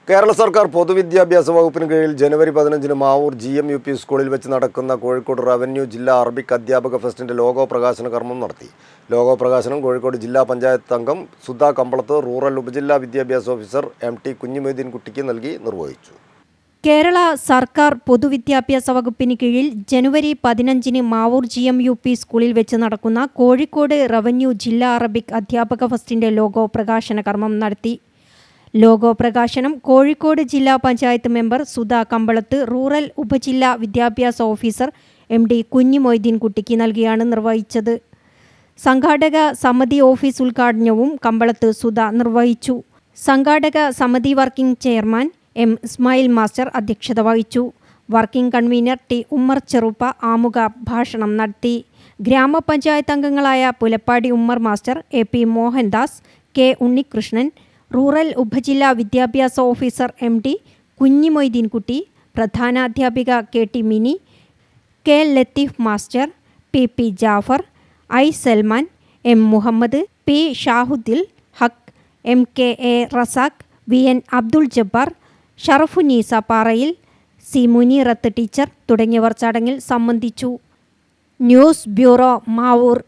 കേരള സർക്കാർ പൊതുവിദ്യാഭ്യാസ വകുപ്പിന് കീഴിൽ ജനുവരി 15-ന് മാവൂർ GMUP സ്കൂളിൽ വെച്ച് നടക്കുന്ന കോഴിക്കോട് റവന്യൂ ജില്ലാ അറബിക് അധ്യാപക ഫെസ്റ്റിന്റെ ലോഗോ പ്രകാശന കർമ്മം നടത്തി. ലോഗോ പ്രകാശനം കോഴിക്കോട് ജില്ലാ പഞ്ചായത്ത് അംഗം സുധാ കമ്പളത്ത്, റൂറൽ ഉപജില്ലാ വിദ്യാഭ്യാസ ഓഫീസർ MT കുഞ്ഞിമൊയ്തീൻകുട്ടിക്ക് നൽകി നിർവഹിച്ചു. കേരള സർക്കാർ പൊതുവിദ്യാഭ്യാസ വകുപ്പിന് കീഴിൽ ജനുവരി 15-ന് മാവൂർ GMUP സ്കൂളിൽ വെച്ച് നടക്കുന്ന കോഴിക്കോട് റവന്യൂ ജില്ലാ അറബിക് അധ്യാപക ഫെസ്റ്റിന്റെ ലോഗോ പ്രകാശന കർമ്മം നടത്തി. ലോഗോ പ്രകാശനം കോഴിക്കോട് ജില്ലാ പഞ്ചായത്ത് മെമ്പർ സുധാ കമ്പളത്ത്, റൂറൽ ഉപജില്ലാ വിദ്യാഭ്യാസ ഓഫീസർ MD കുഞ്ഞിമൊയ്തീൻകുട്ടിക്ക് നൽകിയാണ് നിർവഹിച്ചത്. സംഘാടക സമിതി ഓഫീസ് ഉദ്ഘാടനവും കമ്പളത്ത് സുധ നിർവഹിച്ചു. സംഘാടക സമിതി working chairman M. Ismail master അധ്യക്ഷത വഹിച്ചു. Working convener T. ഉമ്മർ ചെറുപ്പ ആമുഖ ഭാഷണം നടത്തി. ഗ്രാമപഞ്ചായത്ത് അംഗങ്ങളായ Pulappadi Ummer master, AP Mohandas, K. Unnikrishnan, rural ഉപജില്ലാ വിദ്യാഭ്യാസ ഓഫീസർ MD കുഞ്ഞിമൊയ്തീൻകുട്ടി, പ്രധാനാധ്യാപിക KT Mini, K. Latheef master, PP Jafar, I. Salman, M. Muhammad, P. Shahudheen Haq, MKA Razak, VN Abdul Jabbar, Sharafunnisa Parayil, C. Muneerath teacher തുടങ്ങിയവർ ചടങ്ങിൽ സംബന്ധിച്ചു. News bureau, Mavoor.